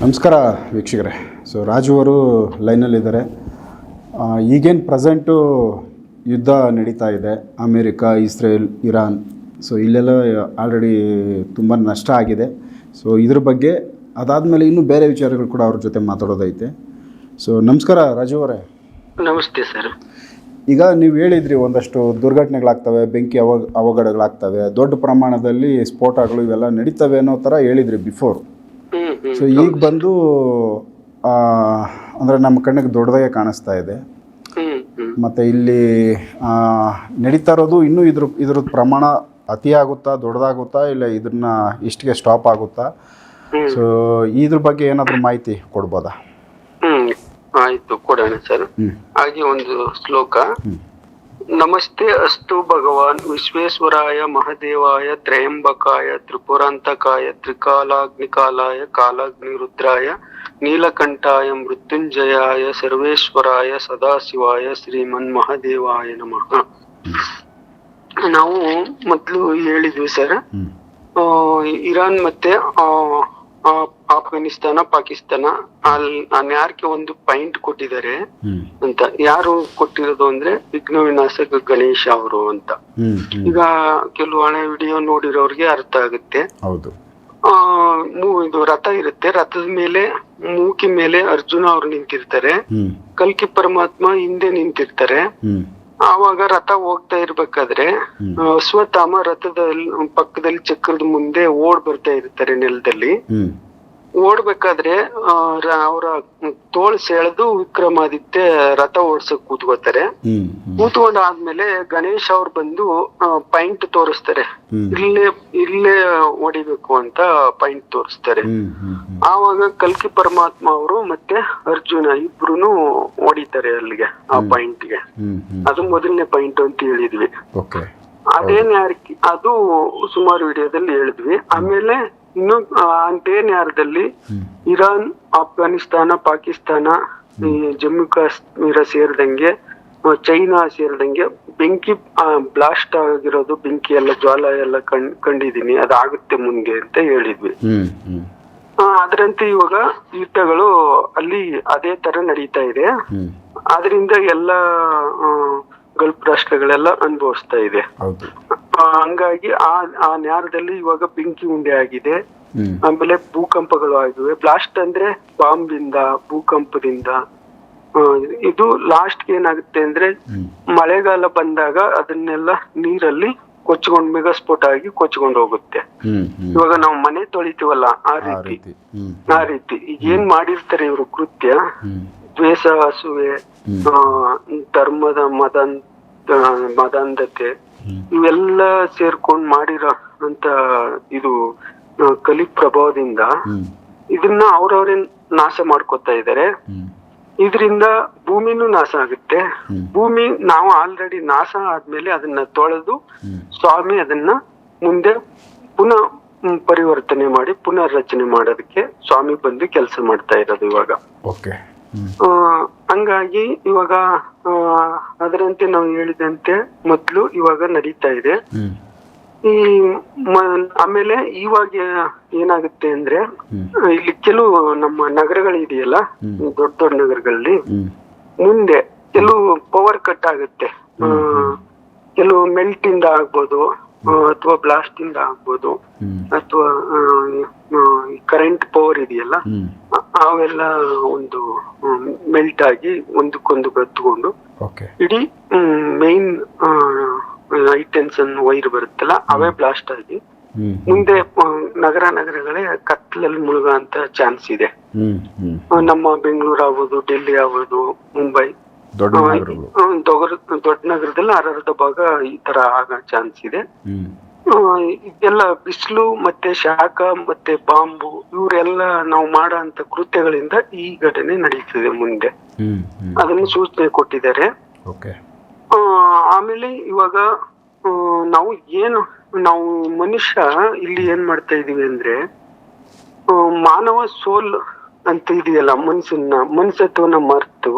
ನಮಸ್ಕಾರ ವೀಕ್ಷಕರೇ. ಸೊ ರಾಜು ಅವರು ಲೈನಲ್ಲಿದ್ದಾರೆ. ಈಗೇನು ಪ್ರೆಸೆಂಟು ಯುದ್ಧ ನಡೀತಾ ಇದೆ, ಅಮೇರಿಕಾ, ಇಸ್ರೇಲ್, ಇರಾನ್. ಸೊ ಇಲ್ಲೆಲ್ಲ ಆಲ್ರೆಡಿ ತುಂಬ ನಷ್ಟ ಆಗಿದೆ. ಸೊ ಇದ್ರ ಬಗ್ಗೆ ಅದಾದಮೇಲೆ ಇನ್ನೂ ಬೇರೆ ವಿಚಾರಗಳು ಕೂಡ ಅವ್ರ ಜೊತೆ ಮಾತಾಡೋದೈತೆ. ಸೊ ನಮಸ್ಕಾರ ರಾಜು ಅವರೇ. ನಮಸ್ತೆ ಸರ್. ಈಗ ನೀವು ಹೇಳಿದ್ರಿ ಒಂದಷ್ಟು ದುರ್ಘಟನೆಗಳಾಗ್ತವೆ, ಬೆಂಕಿ ಅವಘಡಗಳಾಗ್ತವೆ, ದೊಡ್ಡ ಪ್ರಮಾಣದಲ್ಲಿ ಸ್ಫೋಟಗಳು ಇವೆಲ್ಲ ನಡೀತವೆ ಅನ್ನೋ ಥರ ಹೇಳಿದ್ರಿ ಬಿಫೋರ್. ಸೊ ಈಗ ಬಂದು ಅಂದರೆ ನಮ್ಮ ಕಣ್ಣಿಗೆ ದೊಡ್ಡದಾಗೆ ಕಾಣಿಸ್ತಾ ಇದೆ. ಮತ್ತು ಇಲ್ಲಿ ನಡೀತಾ ಇರೋದು ಇನ್ನೂ ಇದ್ರದ್ದು ಪ್ರಮಾಣ ಅತಿ ಆಗುತ್ತಾ, ದೊಡ್ಡದಾಗುತ್ತಾ, ಇಲ್ಲ ಇದನ್ನ ಇಷ್ಟಿಗೆ ಸ್ಟಾಪ್ ಆಗುತ್ತಾ? ಸೊ ಇದ್ರ ಬಗ್ಗೆ ಏನಾದರೂ ಮಾಹಿತಿ ಕೊಡ್ಬೋದಾ? ಆಯ್ತು, ಕೊಡೋಣ ಸರ್. ಹಾಗೆ ಒಂದು ಶ್ಲೋಕ. ನಮಸ್ತೆ ಅಸ್ತು ಭಗವಾನ್ ವಿಶ್ವೇಶ್ವರಾಯ ಮಹದೇವಾಯ ತ್ರಯಂಬಕಾಯ ತ್ರಿಪುರಾಂತಕಾಯ ತ್ರಿಕಾಲಾಗ್ನಿಕಾಲಾಯ ಕಾಲಾಗ್ನಿರುದ್ರಾಯ ನೀಲಕಂಠಾಯ ಮೃತ್ಯುಂಜಯಾಯ ಸರ್ವೇಶ್ವರಾಯ ಸದಾಶಿವಾಯ ಶ್ರೀಮನ್ ಮಹದೇವಾಯ ನಮಃ. ನಾವು ಮೊದಲು ಹೇಳಿದ್ವಿ ಸರ್, ಇರಾನ್ ಮತ್ತೆ ಆಫ್ಘಾನಿಸ್ತಾನ, ಪಾಕಿಸ್ತಾನ ಯಾರಿಗೆ ಒಂದು ಪಾಯಿಂಟ್ ಕೊಟ್ಟಿದ್ದಾರೆ ಅಂತ. ಯಾರು ಕೊಟ್ಟಿರೋದು ಅಂದ್ರೆ ವಿಘ್ನ ವಿನಾಶಕ ಗಣೇಶ ಅವರು ಅಂತ. ಈಗ ಕೆಲವು ಹಳೆ ವಿಡಿಯೋ ನೋಡಿರೋರ್ಗೆ ಅರ್ಥ ಆಗುತ್ತೆ. ಇದು ರಥ ಇರುತ್ತೆ, ರಥದ ಮೇಲೆ ಮೂಕಿ ಮೇಲೆ ಅರ್ಜುನ ಅವ್ರು ನಿಂತಿರ್ತಾರೆ, ಕಲ್ಕಿ ಪರಮಾತ್ಮ ಹಿಂದೆ ನಿಂತಿರ್ತಾರೆ. ಆವಾಗ ರಥ ಹೋಗ್ತಾ ಇರ್ಬೇಕಾದ್ರೆ ಅಶ್ವತ್ಥಾಮ ರಥದಲ್ಲಿ ಪಕ್ಕದಲ್ಲಿ ಚಕ್ರದ ಮುಂದೆ ಓಡ್ ಬರ್ತಾ ಇರ್ತಾರೆ ನೆಲದಲ್ಲಿ. ಓಡ್ಬೇಕಾದ್ರೆ ಅವರ ತೋಳ್ ಸೆಳೆದು ವಿಕ್ರಮಾದಿತ್ಯ ರಥ ಓಡ್ಸಕ್ ಕೂತ್ಕೋತಾರೆ. ಕೂತ್ಕೊಂಡಾದ್ಮೇಲೆ ಗಣೇಶ್ ಅವ್ರು ಬಂದು ಪಾಯಿಂಟ್ ತೋರಿಸ್ತಾರೆ, ಇಲ್ಲೇ ಹೊಡಿಬೇಕು ಅಂತ ಪಾಯಿಂಟ್ ತೋರಿಸ್ತಾರೆ. ಆವಾಗ ಕಲ್ಕಿ ಪರಮಾತ್ಮ ಅವರು ಮತ್ತೆ ಅರ್ಜುನ ಇಬ್ರುನು ಹೊಡಿತಾರೆ ಅಲ್ಲಿಗೆ, ಆ ಪಾಯಿಂಟ್ ಗೆ. ಅದು ಮೊದಲನೇ ಪಾಯಿಂಟ್ ಅಂತ ಹೇಳಿದ್ವಿ. ಅದು ಸುಮಾರು ವಿಡಿಯೋದಲ್ಲಿ ಹೇಳಿದ್ವಿ. ಆಮೇಲೆ ಇನ್ನು ಅಂತೆ ನ್ಯಾರದಲ್ಲಿ ಇರಾನ್, ಆಫ್ಘಾನಿಸ್ತಾನ, ಪಾಕಿಸ್ತಾನ, ಜಮ್ಮು ಕಾಶ್ಮೀರ ಸೇರಿದಂಗೆ, ಚೈನಾ ಸೇರಿದಂಗೆ ಬೆಂಕಿ ಬ್ಲಾಸ್ಟ್ ಆಗಿರೋದು, ಬೆಂಕಿ ಎಲ್ಲ ಜ್ವಾಲ ಎಲ್ಲ ಕಂಡಿದೀನಿ, ಅದಾಗುತ್ತೆ ಮುಂದೆ ಅಂತ ಹೇಳಿದ್ವಿ. ಅದರಂತೆ ಇವಾಗ ಯುದ್ಧಗಳು ಅಲ್ಲಿ ಅದೇ ತರ ನಡೀತಾ ಇದೆ. ಆದ್ರಿಂದ ಎಲ್ಲ ಗಲ್ಫ್ ರಾಷ್ಟ್ರಗಳೆಲ್ಲ ಅನುಭವಿಸ್ತಾ ಇದೆ. ಹಂಗಾಗಿ ಆ ನ್ಯಾರದಲ್ಲಿ ಇವಾಗ ಬೆಂಕಿ ಉಂಡೆ ಆಗಿದೆ. ಆಮೇಲೆ ಭೂಕಂಪಗಳು ಆಗಿವೆ. ಬ್ಲಾಸ್ಟ್ ಅಂದ್ರೆ ಬಾಂಬಿಂದ, ಭೂಕಂಪದಿಂದ. ಇದು ಲಾಸ್ಟ್ ಏನಾಗುತ್ತೆ ಅಂದ್ರೆ ಮಳೆಗಾಲ ಬಂದಾಗ ಅದನ್ನೆಲ್ಲ ನೀರಲ್ಲಿ ಕೊಚ್ಕೊಂಡ್ ಮೆಗಾಸ್ಫೋಟ ಆಗಿ ಕೊಚ್ಕೊಂಡ್ ಹೋಗುತ್ತೆ. ಇವಾಗ ನಾವು ಮನೆ ತೊಳಿತೀವಲ್ಲ, ಆ ರೀತಿ ಈಗ ಏನ್ ಮಾಡಿರ್ತಾರೆ ಇವರು ಕೃತ್ಯ, ದ್ವೇಷ, ಅಸೂಯೆ, ಧರ್ಮದ ಮದಾಂಧತೆ, ಇವೆಲ್ಲ ಸೇರ್ಕೊಂಡ್ ಮಾಡಿರೋ ಅಂತ ಇದು ಕಲಿ ಪ್ರಭಾವದಿಂದ ಇದನ್ನ ಅವ್ರವ್ರೇ ನಾಶ ಮಾಡ್ಕೊತಾ ಇದಾರೆ. ಇದರಿಂದ ಭೂಮಿನೂ ನಾಶ ಆಗುತ್ತೆ. ಭೂಮಿ ನಾವು ಆಲ್ರೆಡಿ ನಾಶ ಆದ್ಮೇಲೆ ಅದನ್ನ ತೊಳೆದು ಸ್ವಾಮಿ ಅದನ್ನ ಮುಂದೆ ಪುನಃ ಪರಿವರ್ತನೆ ಮಾಡಿ ಪುನರ್ರಚನೆ ಮಾಡೋದಕ್ಕೆ ಸ್ವಾಮಿ ಬಂದು ಕೆಲಸ ಮಾಡ್ತಾ ಇರೋದು ಇವಾಗ. ಹಂಗಾಗಿ ಇವಾಗ ಅದರಂತೆ ನಾವು ಹೇಳಿದಂತೆ ಮೊದ್ಲು ಇವಾಗ ನಡೀತಾ ಇದೆ. ಆಮೇಲೆ ಇವಾಗ ಏನಾಗುತ್ತೆ ಅಂದ್ರೆ ಇಲ್ಲಿ ಕೆಲವು ನಮ್ಮ ನಗರಗಳಿದೆಯಲ್ಲ, ದೊಡ್ಡ ದೊಡ್ಡ ನಗರಗಳಲ್ಲಿ ಮುಂದೆ ಕೆಲವು ಪವರ್ ಕಟ್ ಆಗುತ್ತೆ. ಕೆಲವು ಮೆಲ್ಟ್ ಇಂದ ಆಗ್ಬೋದು, ಅಥವಾ ಬ್ಲಾಸ್ಟ್ ಇಂದ ಆಗ್ಬೋದು, ಅಥವಾ ಕರೆಂಟ್ ಪವರ್ ಇದೆಯಲ್ಲ, ಅವೆಲ್ಲ ಒಂದು ಮೆಲ್ಟ್ ಆಗಿ ಒಂದಕ್ಕೊಂದು ಗತ್ತುಕೊಂಡು ಇಡೀ ಮೈನ್ ಹೈಟೆನ್ಷನ್ ವೈರ್ ಬರುತ್ತಲ್ಲ, ಅವೇ ಬ್ಲಾಸ್ಟ್ ಆಗಿ ಮುಂದೆ ನಗರಗಳೇ ಕತ್ತಲಲ್ಲಿ ಮುಳುಗ ಅಂತ ಚಾನ್ಸ್ ಇದೆ. ನಮ್ಮ ಬೆಂಗಳೂರು ಆಗ್ಬೋದು, ಡೆಲ್ಲಿ ಆಗ್ಬೋದು, ಮುಂಬೈ, ದೊಡ್ಡ ನಗರದಲ್ಲಿ ಅರ್ಧ ಭಾಗ ಈ ತರ ಆಗೋ ಚಾನ್ಸ್ ಇದೆ. ಇದೆಲ್ಲ ಬಿಸಿಲು ಮತ್ತೆ ಶಾಖ ಮತ್ತೆ ಬಾಂಬು ಇವರೆಲ್ಲ ನಾವು ಮಾಡೋ ಅಂತ ಕೃತ್ಯಗಳಿಂದ ಈ ಘಟನೆ ನಡೀತಿದೆ ಮುಂದೆ. ಅದನ್ನು ಸೂಚನೆ ಕೊಟ್ಟಿದ್ದಾರೆ. ಆಮೇಲೆ ಇವಾಗ ನಾವು ಮನುಷ್ಯ ಇಲ್ಲಿ ಏನ್ ಮಾಡ್ತಾ ಇದೀವಿ ಅಂದ್ರೆ, ಮಾನವ ಸೋಲ್ ಅಂತ ಇದೆಯಲ್ಲ, ಮನುಷ್ಯತ್ವನ ಮರೆತು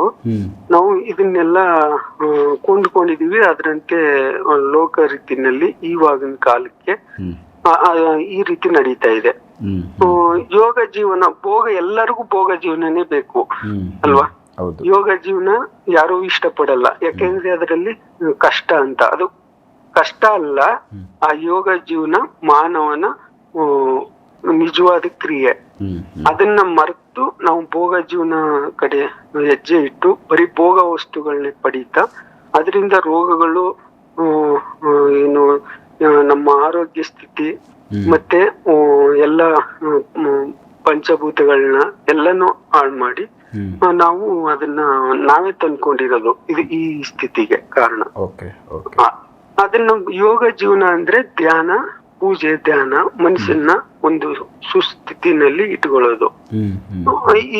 ನಾವು ಇದನ್ನೆಲ್ಲ ಕೊಂಡ್ಕೊಂಡಿದೀವಿ. ಅದರಂತೆ ಲೋಕ ರೀತಿನಲ್ಲಿ ಇವಾಗಿನ ಕಾಲಕ್ಕೆ ಈ ರೀತಿ ನಡೀತಾ ಇದೆ. ಯೋಗ ಜೀವನ ಭೋಗ, ಎಲ್ಲರಿಗೂ ಭೋಗ ಜೀವನನೇ ಬೇಕು ಅಲ್ವಾ? ಹೌದು. ಯೋಗ ಜೀವನ ಯಾರು ಇಷ್ಟಪಡಲ್ಲ, ಯಾಕೆಂದ್ರೆ ಅದರಲ್ಲಿ ಕಷ್ಟ ಅಂತ. ಅದು ಕಷ್ಟ ಅಲ್ಲ, ಆ ಯೋಗ ಜೀವನ ಮಾನವನ ನಿಜವಾದ ಕ್ರಿಯೆ. ಅದನ್ನ ಮರೆತು ನಾವು ಭೋಗ ಜೀವನ ಕಡೆ ಹೆಜ್ಜೆ ಇಟ್ಟು ಬರೀ ಭೋಗ ವಸ್ತುಗಳನ್ನ ಪಡೀತಾ ಅದರಿಂದ ರೋಗಗಳು, ಏನು ನಮ್ಮ ಆರೋಗ್ಯ ಸ್ಥಿತಿ ಮತ್ತೆ ಎಲ್ಲ ಪಂಚಭೂತಗಳನ್ನ ಎಲ್ಲಾನು ಹಾಳು ಮಾಡಿ ನಾವು ಅದನ್ನ ನಾವೇ ತಂದ್ಕೊಂಡಿರೋದು ಇದು ಈ ಸ್ಥಿತಿಗೆ ಕಾರಣ. ಅದನ್ನ ಯೋಗ ಜೀವನ ಅಂದ್ರೆ ಧ್ಯಾನ, ಪೂಜೆ, ಧ್ಯಾನ, ಮನಸ್ಸನ್ನ ಒಂದು ಸುಸ್ಥಿತಿನಲ್ಲಿ ಇಟ್ಕೊಳ್ಳೋದು.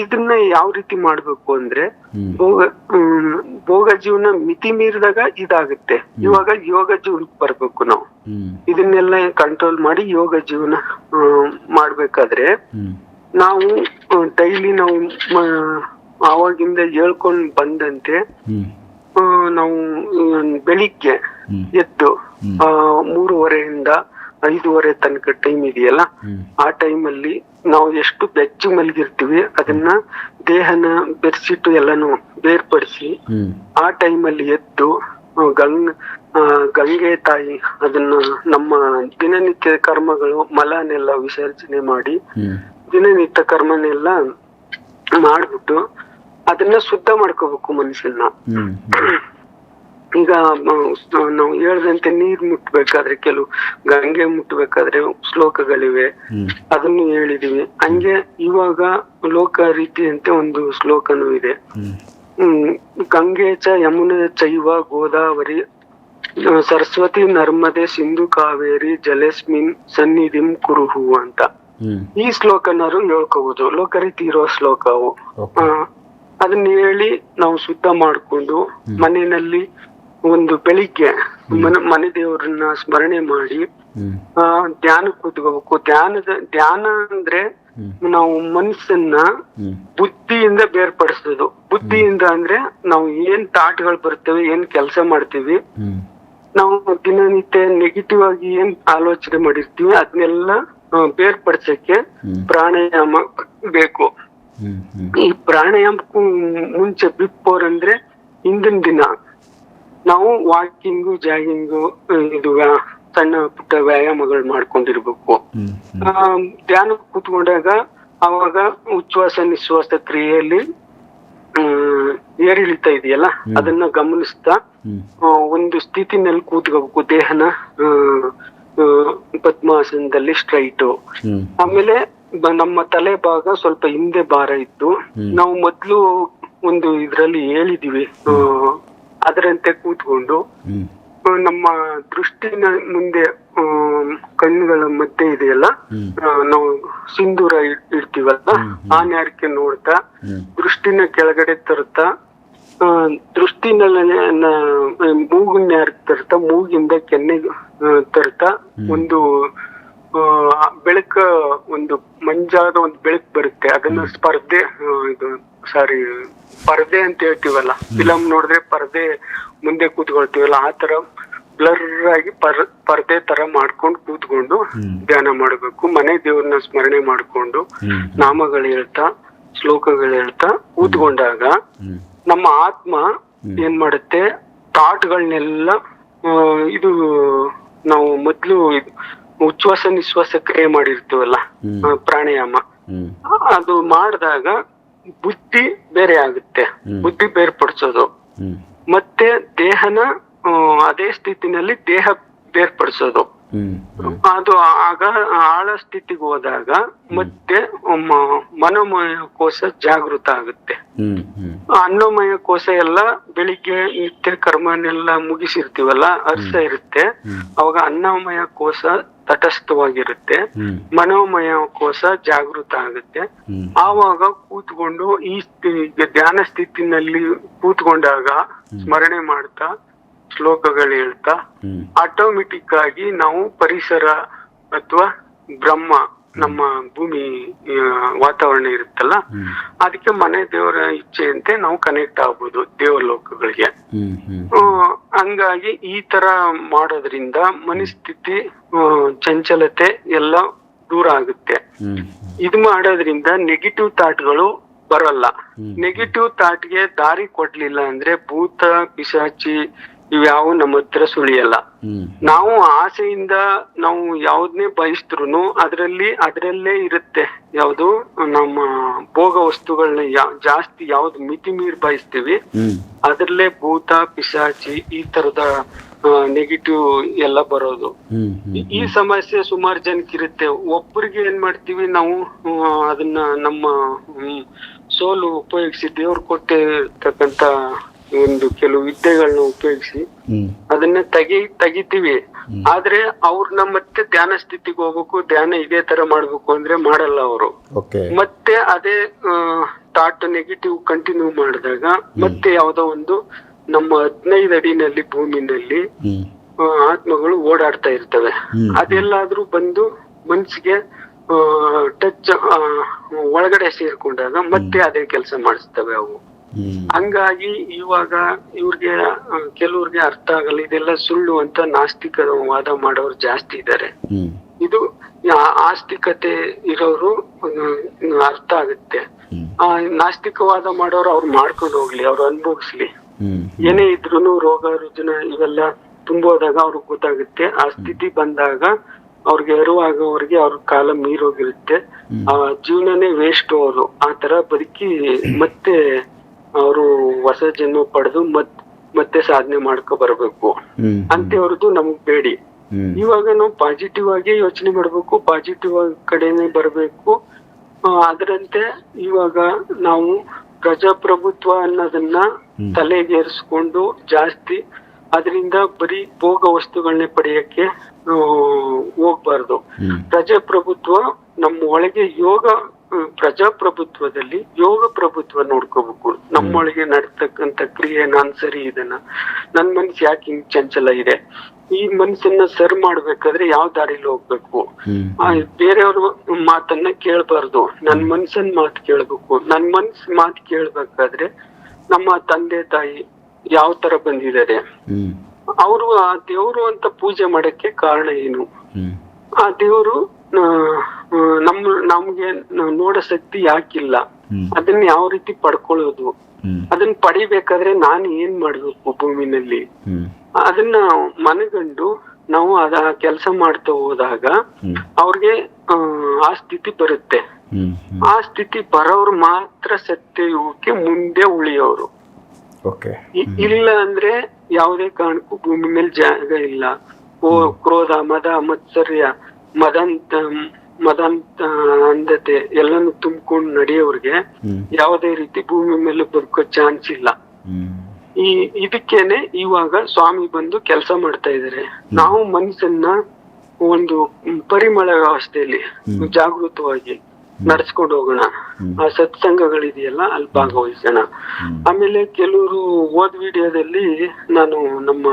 ಇದನ್ನ ಯಾವ ರೀತಿ ಮಾಡ್ಬೇಕು ಅಂದ್ರೆ ಭೋಗ ಜೀವನ ಮಿತಿ ಮೀರಿದಾಗ ಇದಾಗುತ್ತೆ. ಇವಾಗ ಯೋಗ ಜೀವನಕ್ಕೆ ಬರ್ಬೇಕು ನಾವು. ಇದನ್ನೆಲ್ಲ ಕಂಟ್ರೋಲ್ ಮಾಡಿ ಯೋಗ ಜೀವನ ಮಾಡ್ಬೇಕಾದ್ರೆ ನಾವು ಡೈಲಿ ನಾವು ಆವಾಗಿಂದ ಹೇಳ್ಕೊಂಡ್ ಬಂದಂತೆ ನಾವು ಬೆಳಿಗ್ಗೆ ಎದ್ದು 3:30 5:30 ತನಕ ಟೈಮ್ ಇದೆಯಲ್ಲ, ಆ ಟೈಮಲ್ಲಿ ನಾವು ಎಷ್ಟು ಬೆಚ್ಚು ಮಲಗಿರ್ತೀವಿ ಅದನ್ನ ದೇಹನ ಬೆರೆಸಿಟ್ಟು ಎಲ್ಲಾನು ಬೇರ್ಪಡಿಸಿ ಆ ಟೈಮಲ್ಲಿ ಎದ್ದು ಗಂಗೆ ತಾಯಿ ಅದನ್ನ ನಮ್ಮ ದಿನನಿತ್ಯ ಕರ್ಮಗಳು ಮಲನೆಲ್ಲ ವಿಸರ್ಜನೆ ಮಾಡಿ ದಿನನಿತ್ಯ ಕರ್ಮನೆಲ್ಲ ಮಾಡ್ಬಿಟ್ಟು ಅದನ್ನ ಶುದ್ಧ ಮಾಡ್ಕೋಬೇಕು ಮನುಷ್ಯನ. ಈಗ ನಾವು ಹೇಳ್ದಂತೆ ನೀರ್ ಮುಟ್ಬೇಕಾದ್ರೆ ಕೆಲವು ಗಂಗೆ ಮುಟ್ಬೇಕಾದ್ರೆ ಶ್ಲೋಕಗಳಿವೆ, ಅದನ್ನು ಹೇಳಿದೀವಿ. ಹಂಗೆ ಇವಾಗ ಲೋಕ ರೀತಿಯಂತೆ ಒಂದು ಶ್ಲೋಕನೂ ಇದೆ. ಗಂಗೆ ಚ ಯಮುನೆ ಚೈವ ಗೋದಾವರಿ ಸರಸ್ವತಿ ನರ್ಮದೆ ಸಿಂಧು ಕಾವೇರಿ ಜಲಸ್ಮಿನ್ ಸನ್ನಿಧಿಂ ಕುರುಹು ಅಂತ. ಈ ಶ್ಲೋಕನಾರು ಹೇಳ್ಕೋಬಹುದು, ಲೋಕ ರೀತಿ ಇರೋ ಶ್ಲೋಕ ಅವು. ಅದನ್ನ ಹೇಳಿ ನಾವು ಶುದ್ಧ ಮಾಡ್ಕೊಂಡು ಮನೆಯಲ್ಲಿ ಒಂದು ಬೆಳಿಗ್ಗೆ ಮನೆ ದೇವರನ್ನ ಸ್ಮರಣೆ ಮಾಡಿ ಧ್ಯಾನ ಕೂತ್ಕೋಬೇಕು. ಧ್ಯಾನ ಅಂದ್ರೆ ನಾವು ಮನಸ್ಸನ್ನ ಬುದ್ಧಿಯಿಂದ ಬೇರ್ಪಡಿಸೋದು. ಬುದ್ಧಿಯಿಂದ ಅಂದ್ರೆ ನಾವು ಏನ್ ಥಾಟ್ಗಳು ಬರ್ತೇವೆ, ಏನ್ ಕೆಲಸ ಮಾಡ್ತೀವಿ, ನಾವು ದಿನನಿತ್ಯ ನೆಗೆಟಿವ್ ಆಗಿ ಏನ್ ಆಲೋಚನೆ ಮಾಡಿರ್ತೀವಿ ಅದನ್ನೆಲ್ಲ ಬೇರ್ಪಡಿಸಕ್ಕೆ ಪ್ರಾಣಾಯಾಮ ಬೇಕು. ಈ ಪ್ರಾಣಾಯಾಮಕ್ಕೂ ಮುಂಚೆ ಬಿಫೋರ್ ಅಂದ್ರೆ ಹಿಂದಿನ ದಿನ ನಾವು ವಾಕಿಂಗು, ಜಾಗಿಂಗು, ಇದು ಸಣ್ಣ ಪುಟ್ಟ ವ್ಯಾಯಾಮಗಳು ಮಾಡ್ಕೊಂಡಿರ್ಬೇಕು. ಧ್ಯಾನ ಕೂತ್ಕೊಂಡಾಗ ಅವಾಗ ಉಚ್ಛ್ವಾಸ ನಿಶ್ವಾಸ ಕ್ರಿಯೆಯಲ್ಲಿ ಏರಿಳಿತ ಇದೆಯಲ್ಲ ಅದನ್ನ ಗಮನಿಸ್ತಾ ಒಂದು ಸ್ಥಿತಿನಲ್ಲಿ ಕೂತ್ಕೋಬೇಕು. ದೇಹನ ಪದ್ಮಾಸನದಲ್ಲಿ ಸ್ಟ್ರೈಟು. ಆಮೇಲೆ ನಮ್ಮ ತಲೆ ಭಾಗ ಸ್ವಲ್ಪ ಹಿಂದೆ ಭಾರ ಇತ್ತು. ನಾವು ಮೊದ್ಲು ಒಂದು ಇದ್ರಲ್ಲಿ ಹೇಳಿದೀವಿ, ಅದರಂತೆ ಕೂತ್ಕೊಂಡು ನಮ್ಮ ದೃಷ್ಟಿನ ಮುಂದೆ ಕಣ್ಣುಗಳ ಮಧ್ಯೆ ಇದೆಯಲ್ಲ, ನಾವು ಸಿಂಧೂರ ಇಡ್ತೀವಲ್ಲ ಆ ನ್ಯಾರಕ್ಕೆ ನೋಡ್ತಾ ದೃಷ್ಟಿನ ಕೆಳಗಡೆ ತರ್ತಾ ದೃಷ್ಟಿನ ಮೂಗಿನ ನ್ಯಾರಕ್ಕೆ ತರ್ತಾ ಮೂಗಿಂದ ಕೆನ್ನೆಗೆ ತರ್ತಾ ಒಂದು ಬೆಳಕ, ಒಂದು ಮಂಜಾದ ಒಂದು ಬೆಳಕು ಬರುತ್ತೆ. ಅದನ್ನ ಪರದೆ ಅಂತ ಹೇಳ್ತೀವಲ್ಲ, ಫಿಲಮ್ ನೋಡಿದ್ರೆ ಪರದೆ ಮುಂದೆ ಕೂತ್ಕೊಳ್ತೀವಲ್ಲ, ಆ ತರ ಬ್ಲರ್ ಆಗಿ ಪರದೆ ತರ ಮಾಡ್ಕೊಂಡು ಕೂತ್ಕೊಂಡು ಧ್ಯಾನ ಮಾಡ್ಬೇಕು. ಮನೆ ದೇವ್ರನ್ನ ಸ್ಮರಣೆ ಮಾಡ್ಕೊಂಡು ನಾಮಗಳು ಹೇಳ್ತಾ ಶ್ಲೋಕಗಳು ಹೇಳ್ತಾ ಕೂತ್ಕೊಂಡಾಗ ನಮ್ಮ ಆತ್ಮ ಏನ್ ಮಾಡುತ್ತೆ, ಥಾಟ್ಗಳನ್ನೆಲ್ಲ ಇದು ನಾವು ಮೊದ್ಲು ಉಚ್ಛ್ವಾಸ ನಿಶ್ವಾಸ ಕ್ರಿಯೆ ಮಾಡಿರ್ತೀವಲ್ಲ ಪ್ರಾಣಾಯಾಮ, ಅದು ಮಾಡಿದಾಗ ಬುದ್ಧಿ ಬೇರೆ ಆಗುತ್ತೆ. ಬುದ್ಧಿ ಬೇರ್ಪಡಿಸೋದು ಮತ್ತೆ ದೇಹನ ಅದೇ ಸ್ಥಿತಿನಲ್ಲಿ ದೇಹ ಬೇರ್ಪಡಿಸೋದು. ಅದು ಆಗ ಆಳ ಸ್ಥಿತಿಗೆ ಹೋದಾಗ ಮತ್ತೆ ಮನೋಮಯ ಕೋಶ ಜಾಗೃತ ಆಗುತ್ತೆ. ಅನ್ನಮಯ ಕೋಶ ಎಲ್ಲ ಬೆಳಿಗ್ಗೆ ನಿತ್ಯ ಕರ್ಮನೆಲ್ಲ ಮುಗಿಸಿರ್ತೀವಲ್ಲ, ಅರ್ಥ ಇರುತ್ತೆ. ಅವಾಗ ಅನ್ನಮಯ ಕೋಶ ತಟಸ್ಥವಾಗಿರುತ್ತೆ, ಮನೋಮಯ ಕೋಶ ಜಾಗೃತ ಆಗುತ್ತೆ. ಆವಾಗ ಕೂತ್ಕೊಂಡು ಈ ಧ್ಯಾನ ಸ್ಥಿತಿನಲ್ಲಿ ಕೂತ್ಕೊಂಡಾಗ ಸ್ಮರಣೆ ಮಾಡ್ತಾ ಶ್ಲೋಕಗಳು ಹೇಳ್ತಾ ಆಟೋಮೆಟಿಕ್ ಆಗಿ ನಾವು ಪರಿಸರ ಅಥವಾ ಬ್ರಹ್ಮ, ನಮ್ಮ ಭೂಮಿ ವಾತಾವರಣ ಇರುತ್ತಲ್ಲ, ಅದಕ್ಕೆ ಮನೆ ದೇವರ ಇಚ್ಛೆಯಂತೆ ನಾವು ಕನೆಕ್ಟ್ ಆಗ್ಬೋದು ದೇವಲೋಕಗಳಿಗೆ. ಹಂಗಾಗಿ ಈ ತರ ಮಾಡೋದ್ರಿಂದ ಮನಸ್ಥಿತಿ, ಚಂಚಲತೆ ಎಲ್ಲ ದೂರ ಆಗುತ್ತೆ. ಇದು ಮಾಡೋದ್ರಿಂದ ನೆಗೆಟಿವ್ ಥಾಟ್ಗಳು ಬರಲ್ಲ. ನೆಗೆಟಿವ್ ಥಾಟ್ಗೆ ದಾರಿ ಕೊಡ್ಲಿಲ್ಲ ಅಂದ್ರೆ ಭೂತ ಪಿಶಾಚಿ ಇವ್ಯಾವು ನಮ್ಮ ಹತ್ರ ಸುಳಿಯಲ್ಲ. ನಾವು ಆಸೆಯಿಂದ ನಾವು ಯಾವ್ದನ್ನೇ ಬಯಸಿದ್ರು ಅದ್ರಲ್ಲೇ ಇರುತ್ತೆ. ಯಾವ್ದು ನಮ್ಮ ಭೋಗ ವಸ್ತುಗಳನ್ನ ಜಾಸ್ತಿ ಯಾವ್ದು ಮಿತಿ ಮೀರಿ ಬಯಸ್ತೀವಿ ಅದ್ರಲ್ಲೇ ಭೂತ ಪಿಶಾಚಿ ಈ ತರದ ನೆಗೆಟಿವ್ ಎಲ್ಲ ಬರೋದು. ಈ ಸಮಸ್ಯೆ ಸುಮಾರು ಜನಕ್ಕೆ ಇರುತ್ತೆ. ಒಬ್ಬರಿಗೆ ಏನ್ ಮಾಡ್ತೀವಿ ನಾವು ಅದನ್ನ ನಮ್ಮ ಸೋಲು ಉಪಯೋಗಿಸಿ ದೇವ್ರು ಕೊಟ್ಟಿರ್ತಕ್ಕಂತ ಒಂದು ಕೆಲವು ವಿದ್ಯೆಗಳನ್ನ ಉಪಯೋಗಿಸಿ ಅದನ್ನ ತೆಗಿತೀವಿ. ಆದ್ರೆ ಅವ್ರನ್ನ ಮತ್ತೆ ಧ್ಯಾನ ಸ್ಥಿತಿಗೆ ಹೋಗ್ಬೇಕು, ಧ್ಯಾನ ಇದೇ ತರ ಮಾಡ್ಬೇಕು ಅಂದ್ರೆ ಮಾಡಲ್ಲ ಅವರು. ಮತ್ತೆ ಅದೇ ಥಾಟ್ ನೆಗೆಟಿವ್ ಕಂಟಿನ್ಯೂ ಮಾಡಿದಾಗ ಮತ್ತೆ ಯಾವ್ದೋ ಒಂದು ನಮ್ಮ 15 ಅಡಿನಲ್ಲಿ ಭೂಮಿನಲ್ಲಿ ಆತ್ಮಗಳು ಓಡಾಡ್ತಾ ಇರ್ತವೆ. ಅದೆಲ್ಲಾದ್ರೂ ಬಂದು ಮನ್ಸಿಗೆ ಟಚ್ ಒಳಗಡೆ ಸೇರ್ಕೊಂಡಾಗ ಮತ್ತೆ ಅದೇ ಕೆಲಸ ಮಾಡಿಸ್ತವೆ ಅವು. ಹಂಗಾಗಿ ಇವಾಗ ಕೆಲವ್ರಿಗೆ ಅರ್ಥ ಆಗಲ್ಲ, ಇದೆಲ್ಲ ಸುಳ್ಳು ಅಂತ ನಾಸ್ತಿಕ ವಾದ ಮಾಡೋರು ಜಾಸ್ತಿ ಇದ್ದಾರೆ. ಇದು ಆಸ್ತಿಕತೆ ಇರೋರು ಅರ್ಥ ಆಗುತ್ತೆ. ನಾಸ್ತಿಕವಾದ ಮಾಡೋರು ಅವ್ರು ಮಾಡ್ಕೊಂಡು ಹೋಗ್ಲಿ, ಅವ್ರು ಅನುಭವಿಸ್ಲಿ. ಏನೇ ಇದ್ರೂನು ರೋಗ ರುಜಿನ ಇವೆಲ್ಲ ತುಂಬೋದಾಗ ಅವ್ರಿಗೆ ಗೊತ್ತಾಗುತ್ತೆ. ಆ ಸ್ಥಿತಿ ಬಂದಾಗ ಅವ್ರಿಗೆ ಅರಿವಾಗೋವ್ರಿಗೆ ಅವ್ರ ಕಾಲ ಮೀರೋಗಿರುತ್ತೆ. ಆ ಜೀವನನೇ ವೇಸ್ಟ್. ಅವರು ಆ ತರ ಬದುಕಿ ಮತ್ತೆ ಅವರು ಹೊಸ ಜನ್ಮ ಪಡೆದು ಮತ್ತೆ ಸಾಧನೆ ಮಾಡ್ಕೊ ಬರ್ಬೇಕು ಅಂತೇವ್ರದ್ದು ನಮಗ್ ಬೇಡಿ. ಇವಾಗ ನಾವು ಪಾಸಿಟಿವ್ ಆಗಿ ಯೋಚನೆ ಮಾಡ್ಬೇಕು, ಪಾಸಿಟಿವ್ ಕಡೆನೆ ಬರ್ಬೇಕು. ಅದರಂತೆ ಇವಾಗ ನಾವು ಪ್ರಜಾಪ್ರಭುತ್ವ ಅನ್ನೋದನ್ನ ತಲೆಗೇರಿಸ್ಕೊಂಡು ಜಾಸ್ತಿ ಅದರಿಂದ ಬರೀ ಭೋಗ ವಸ್ತುಗಳನ್ನೇ ಪಡೆಯಕ್ಕೆ ಹೋಗ್ಬಾರ್ದು. ಪ್ರಜಾಪ್ರಭುತ್ವ ನಮ್ಮ ಒಳಗೆ ಪ್ರಜಾಪ್ರಭುತ್ವದಲ್ಲಿ ಯೋಗ ಪ್ರಭುತ್ವ ನೋಡ್ಕೋಬೇಕು. ನಮ್ಮೊಳಗೆ ನಡ್ತಕ್ಕಂತ ಕ್ರಿಯೆ, ನಾನ್ ಸರಿ ಇದನ್ನ ನನ್ ಮನ್ಸು ಯಾಕೆ ಹಿಂಗ್ ಚಂಚಲ ಇದೆ, ಈ ಮನ್ಸನ್ನ ಸರಿ ಮಾಡ್ಬೇಕಾದ್ರೆ ಯಾವ ದಾರಿಲಿ ಹೋಗ್ಬೇಕು, ಬೇರೆಯವ್ರ ಮಾತನ್ನ ಕೇಳ್ಬಾರ್ದು, ನನ್ ಮನ್ಸನ್ ಮಾತು ಕೇಳ್ಬೇಕು. ನನ್ ಮನ್ಸ್ ಮಾತು ಕೇಳ್ಬೇಕಾದ್ರೆ ನಮ್ಮ ತಂದೆ ತಾಯಿ ಯಾವ ತರ ಬಂದಿದ್ದಾರೆ, ಅವರು ಆ ದೇವ್ರು ಅಂತ ಪೂಜೆ ಮಾಡಕ್ಕೆ ಕಾರಣ ಏನು, ಆ ದೇವ್ರು ನಮ್ಗೆ ನೋಡೋ ಶಕ್ತಿ ಯಾಕಿಲ್ಲ, ಅದನ್ನ ಯಾವ ರೀತಿ ಪಡ್ಕೊಳ್ಳೋದು, ಅದನ್ನ ಪಡಿಬೇಕಾದ್ರೆ ನಾನು ಏನ್ ಮಾಡ್ಬೇಕು ಭೂಮಿನಲ್ಲಿ, ಅದನ್ನ ಮನಗಂಡು ನಾವು ಅದ ಕೆಲಸ ಮಾಡ್ತಾ ಹೋದಾಗ ಅವ್ರಿಗೆ ಆ ಸ್ಥಿತಿ ಬರುತ್ತೆ. ಆ ಸ್ಥಿತಿ ಬರೋರು ಮಾತ್ರ ಸತ್ಯಯುಗಕ್ಕೆ ಮುಂದೆ ಉಳಿಯೋರು. ಇಲ್ಲ ಅಂದ್ರೆ ಯಾವುದೇ ಕಾರಣಕ್ಕೂ ಭೂಮಿ ಮೇಲೆ ಜಾಗ ಇಲ್ಲ. ಕ್ರೋಧ, ಮದ, ಮತ್ಸರ್ಯ, ಮದಂತ ಅಂಧತೆ ಎಲ್ಲಾನು ತುಂಬಿಕೊಂಡು ನಡೆಯೋರ್ಗೆ ಯಾವುದೇ ರೀತಿ ಭೂಮಿ ಮೇಲೆ ಬದುಕೋ ಚಾನ್ಸ್ ಇಲ್ಲ. ಇದಕ್ಕೇನೆ ಇವಾಗ ಸ್ವಾಮಿ ಬಂದು ಕೆಲಸ ಮಾಡ್ತಾ ಇದಾರೆ. ನಾವು ಮನಸ್ಸನ್ನ ಒಂದು ಪರಿಮಳ ವ್ಯವಸ್ಥೆಯಲ್ಲಿ ಜಾಗೃತವಾಗಿ ನಡ್ಸ್ಕೊಂಡು ಹೋಗೋಣ. ಆ ಸತ್ಸಂಗಗಳಿದೆಯಲ್ಲ ಅಲ್ಲಿ ಭಾಗವಹಿಸೋಣ. ಆಮೇಲೆ ಕೆಲವರು ಓದ್ ವಿಡಿಯೋದಲ್ಲಿ ನಾನು ನಮ್ಮ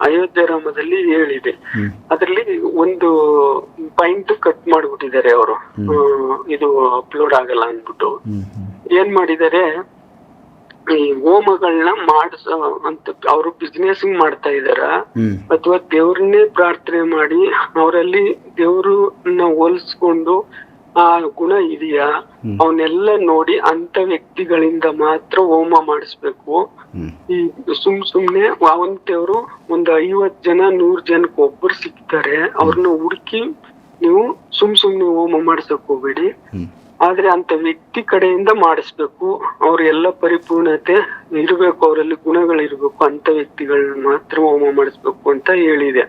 ಅಯೋಧ್ಯೆ ರಾಮದಲ್ಲಿ ಹೇಳಿದೆ, ಅದ್ರಲ್ಲಿ ಒಂದು ಪಾಯಿಂಟ್ ಕಟ್ ಮಾಡ್ಬಿಟ್ಟಿದ್ದಾರೆ ಅವರು, ಇದು ಅಪ್ಲೋಡ್ ಆಗಲ್ಲ ಅನ್ಬಿಟ್ಟು. ಏನ್ ಮಾಡಿದ್ದಾರೆ, ಈ ಹೋಮಗಳನ್ನ ಮಾಡಿಸೋ ಅಂತ ಅವರು ಬಿಸ್ನೆಸ್ ಮಾಡ್ತಾ ಇದಾರ ಅಥವಾ ದೇವ್ರನ್ನೇ ಪ್ರಾರ್ಥನೆ ಮಾಡಿ ಅವರಲ್ಲಿ ದೇವ್ರನ್ನ ಹೋಲಿಸ್ಕೊಂಡು ಆ ಗುಣ ಇದೆಯಾ ಅವನ್ನೆಲ್ಲ ನೋಡಿ ಅಂತ ವ್ಯಕ್ತಿಗಳಿಂದ ಮಾತ್ರ ಹೋಮ ಮಾಡಿಸ್ಬೇಕು. ಈ ಸುಮ್ನೆ ಅವಂತವ್ರು ಒಂದು 50 ಜನ 100 ಜನಕ್ಕೆ ಒಬ್ಬರು ಸಿಗ್ತಾರೆ, ಅವ್ರನ್ನ ಹುಡುಕಿ ನೀವು ಸುಮ್ನೆ ಹೋಮ ಮಾಡ್ಸಕ್ ಹೋಗ್ಬೇಡಿ. ಆದ್ರೆ ಅಂತ ವ್ಯಕ್ತಿ ಕಡೆಯಿಂದ ಮಾಡಿಸ್ಬೇಕು. ಅವ್ರೆಲ್ಲ ಪರಿಪೂರ್ಣತೆ ಇರ್ಬೇಕು, ಅವರಲ್ಲಿ ಗುಣಗಳಿರ್ಬೇಕು, ಅಂತ ವ್ಯಕ್ತಿಗಳನ್ನ ಮಾತ್ರ ಹೋಮ ಮಾಡಿಸ್ಬೇಕು ಅಂತ ಹೇಳಿದೆ.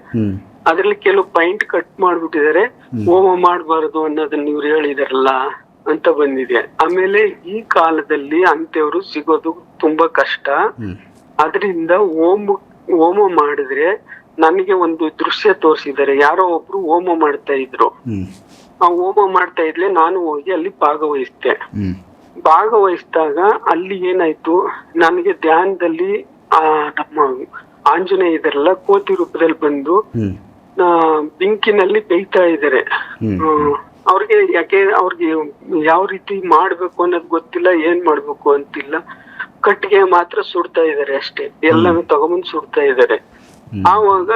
ಅದ್ರಲ್ಲಿ ಕೆಲವು ಪಾಯಿಂಟ್ ಕಟ್ ಮಾಡ್ಬಿಟ್ಟಿದ್ದಾರೆ. ಹೋಮ ಮಾಡಬಾರದು ಅನ್ನೋದನ್ನ ಇವ್ರು ಹೇಳಿದಾರಲ್ಲ ಅಂತ ಬಂದಿದೆ. ಆಮೇಲೆ ಈ ಕಾಲದಲ್ಲಿ ಅಂತವ್ರು ಸಿಗೋದು ತುಂಬಾ ಕಷ್ಟ. ಅದರಿಂದ ಹೋಮ ಮಾಡಿದ್ರೆ ನನಗೆ ಒಂದು ದೃಶ್ಯ ತೋರಿಸಿದ್ದಾರೆ. ಯಾರೋ ಒಬ್ರು ಹೋಮ ಮಾಡ್ತಾ ಇದ್ರು. ಆ ಹೋಮ ಮಾಡ್ತಾ ಇದ್ಲೆ ನಾನು ಹೋಗಿ ಅಲ್ಲಿ ಭಾಗವಹಿಸಿದಾಗ ಅಲ್ಲಿ ಏನಾಯ್ತು, ನನಗೆ ಧ್ಯಾನದಲ್ಲಿ ನಮ್ಮ ಆಂಜನೇಯ ಇದರಲ್ಲ ಕೋತಿ ರೂಪದಲ್ಲಿ ಬಂದು ಬೆಂಕಿನಲ್ಲಿ ಬೇಯ್ತಾ ಇದ್ದಾರೆ. ಅವ್ರಿಗೆ ಅವ್ರಿಗೆ ಯಾವ ರೀತಿ ಮಾಡ್ಬೇಕು ಅನ್ನೋದು ಗೊತ್ತಿಲ್ಲ, ಏನ್ ಮಾಡ್ಬೇಕು ಅಂತಿಲ್ಲ. ಕಟ್ಟಿಗೆ ಮಾತ್ರ ಸುಡ್ತಾ ಇದಾರೆ ಅಷ್ಟೇ, ಎಲ್ಲಾನು ತಗೊಂಬಂದ್ ಸುಡ್ತಾ ಇದಾರೆ. ಆವಾಗ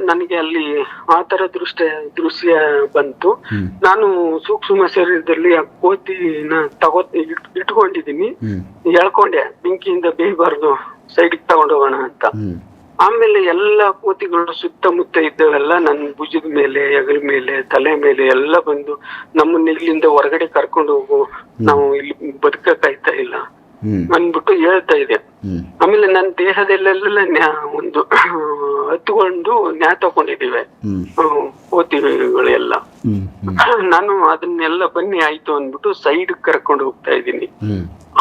ನನಗೆ ಅಲ್ಲಿ ಆತರ ದೃಶ್ಯ ಬಂತು. ನಾನು ಸೂಕ್ಷ್ಮ ಶರೀರದಲ್ಲಿ ಆ ಕೋತಿನ ಇಟ್ಕೊಂಡಿದೀನಿ, ಎಳ್ಕೊಂಡೆ, ಬೆಂಕಿಯಿಂದ ಬೇಯಬಾರ್ದು, ಸೈಡ್ಗೆ ತಗೊಂಡೋಗೋಣ ಅಂತ. ಆಮೇಲೆ ಎಲ್ಲಾ ಕೋತಿಗಳು ಸುತ್ತಮುತ್ತ ಇದ್ದವೆಲ್ಲ ನನ್ನ ಭುಜದ ಮೇಲೆ, ಹೆಗಲ ಮೇಲೆ, ತಲೆ ಮೇಲೆ ಎಲ್ಲ ಬಂದು ನಮ್ಮನ್ನ ಇಲ್ಲಿಂದ ಹೊರಗಡೆ ಕರ್ಕೊಂಡು ಹೋಗು, ನಾವು ಇಲ್ಲಿ ಬದುಕಕ್ಕಾಯ್ತಾ ಇಲ್ಲ ಅಂದ್ಬಿಟ್ಟು ಹೇಳ್ತಾ ಇದೆ. ಆಮೇಲೆ ನನ್ನ ದೇಹದಲ್ಲೆಲ್ಲ ಒಂದು ಹತ್ಕೊಂಡು ನ್ಯಾ ತಕೊಂಡಿದ್ದೀವಿ ಕೋತಿಗಳೆಲ್ಲ. ನಾನು ಅದನ್ನೆಲ್ಲ ಬನ್ನಿ ಆಯ್ತು ಅಂದ್ಬಿಟ್ಟು ಸೈಡ್ ಕರ್ಕೊಂಡು ಹೋಗ್ತಾ ಇದ್ದೀನಿ.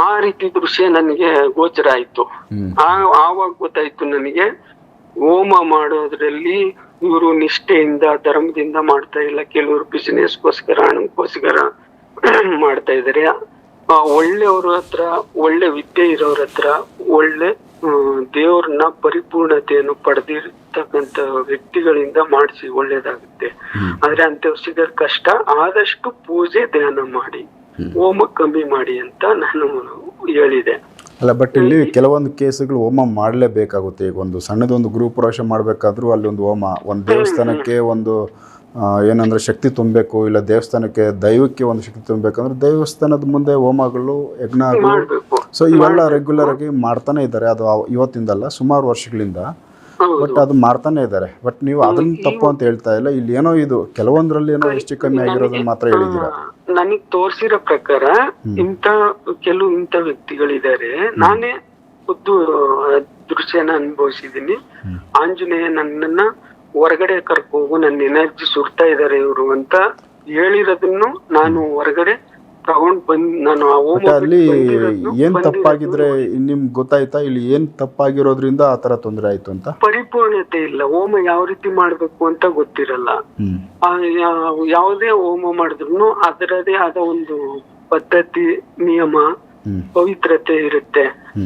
ಆ ರೀತಿ ದೃಶ್ಯ ನನಗೆ ಗೋಚರ ಆಯ್ತು. ಆವಾಗ ಗೊತ್ತಾಯ್ತು ನನಗೆ, ಹೋಮ ಮಾಡೋದ್ರಲ್ಲಿ ಇವರು ನಿಷ್ಠೆಯಿಂದ ಧರ್ಮದಿಂದ ಮಾಡ್ತಾ ಇಲ್ಲ, ಕೆಲವರು ಬಿಸಿನೆಸ್ಗೋಸ್ಕರ ಹಣಕ್ಕೋಸ್ಕರ ಮಾಡ್ತಾ ಇದಾರೆ. ಒಳ್ಳೆಯವ್ರ ಹತ್ರ, ಒಳ್ಳೆ ವಿದ್ಯೆ ಇರೋರ ಹತ್ರ, ಒಳ್ಳೆ ದೇವ್ರನ್ನ ಪರಿಪೂರ್ಣತೆಯನ್ನು ಪಡೆದಿರ್ತಕ್ಕಂತ ವ್ಯಕ್ತಿಗಳಿಂದ ಮಾಡಿಸಿ ಒಳ್ಳೇದಾಗುತ್ತೆ. ಆದ್ರೆ ಅಂತವ್ರು ಸಿಗೋದ್ ಕಷ್ಟ. ಆದಷ್ಟು ಪೂಜೆ ಧ್ಯಾನ ಮಾಡಿ, ಹೋಮ ಕಮ್ಮಿ ಮಾಡಿ ಅಂತ ನಾನು ಹೇಳಿದೆ. ಅಲ್ಲ, ಬಟ್ ಇಲ್ಲಿ ಕೆಲವೊಂದು ಕೇಸುಗಳು ಹೋಮ ಮಾಡಲೇಬೇಕಾಗುತ್ತೆ. ಈಗ ಒಂದು ಸಣ್ಣದೊಂದು ಗೃಹ ಪ್ರವೇಶ ಮಾಡಬೇಕಾದ್ರೂ ಅಲ್ಲಿ ಒಂದು ಹೋಮ, ಒಂದು ದೇವಸ್ಥಾನಕ್ಕೆ ಒಂದು ಏನಂದ್ರೆ ಶಕ್ತಿ ತುಂಬಬೇಕು, ಇಲ್ಲ ದೇವಸ್ಥಾನಕ್ಕೆ ದೈವಕ್ಕೆ ಒಂದು ಶಕ್ತಿ ತುಂಬಬೇಕಂದ್ರೆ ದೇವಸ್ಥಾನದ ಮುಂದೆ ಹೋಮಗಳು, ಯಜ್ಞಗಳು, ಸೊ ಇವೆಲ್ಲ ರೆಗ್ಯುಲರ್ ಆಗಿ ಮಾಡ್ತಾನೆ ಇದ್ದಾರೆ. ಅದು ಇವತ್ತಿಂದಲ್ಲ, ಸುಮಾರು ವರ್ಷಗಳಿಂದ. ಬಟ್ ಅದು ಮಾಡ್ತಾನೆ ಇದ್ದಾರೆ. ಬಟ್ ನೀವು ಅದನ್ನ ತಪ್ಪು ಅಂತ ಹೇಳ್ತಾ ಇಲ್ಲ. ಇಲ್ಲಿ ಏನೋ ಇದು ಕೆಲವೊಂದ್ರಲ್ಲಿ ಏನೋ ಹೆಚ್ಚು ಕಮ್ಮಿ ಆಗಿರೋದನ್ನ ಮಾತ್ರ ಹೇಳಿದ್ದೀರಾ. ನನಗ್ ತೋರ್ಸಿರೋ ಪ್ರಕಾರ ಇಂತ ವ್ಯಕ್ತಿಗಳಿದ್ದಾರೆ. ನಾನೇ ಖುದ್ದು ದೃಶ್ಯನ ಅನುಭವಿಸಿದೀನಿ. ಆಂಜನೇಯ ನನ್ನನ್ನ ಹೊರಗಡೆ ಕರ್ಕೋಗು, ನನ್ನ ಎನರ್ಜಿ ಸುಡ್ತಾ ಇದಾರೆ ಇವರು ಅಂತ ಹೇಳಿರೋದನ್ನು ನಾನು ಹೊರಗಡೆ ತಗೊಂಡ್ ಬಂದ್ ನಾನು ಅಲ್ಲಿ ಏನ್ ತಪ್ಪಾಗಿದ್ರೆ ನಿಮ್ಗೆ ಗೊತ್ತಾಯ್ತಾ? ಇಲ್ಲಿ ಏನ್ ತಪ್ಪಾಗಿರೋದ್ರಿಂದ ಆತರ ತೊಂದರೆ ಆಯ್ತು ಅಂತ? ಪರಿಪೂರ್ಣತೆ ಇಲ್ಲ. ಹೋಮ ಯಾವ ರೀತಿ ಮಾಡ್ಬೇಕು ಅಂತ ಗೊತ್ತಿರಲ್ಲ. ಯಾವುದೇ ಹೋಮ ಮಾಡಿದ್ರು ಅದರದೇ ಆದ ಒಂದು ಪದ್ಧತಿ, ನಿಯಮ, ಪವಿತ್ರತೆ ಇರುತ್ತೆ.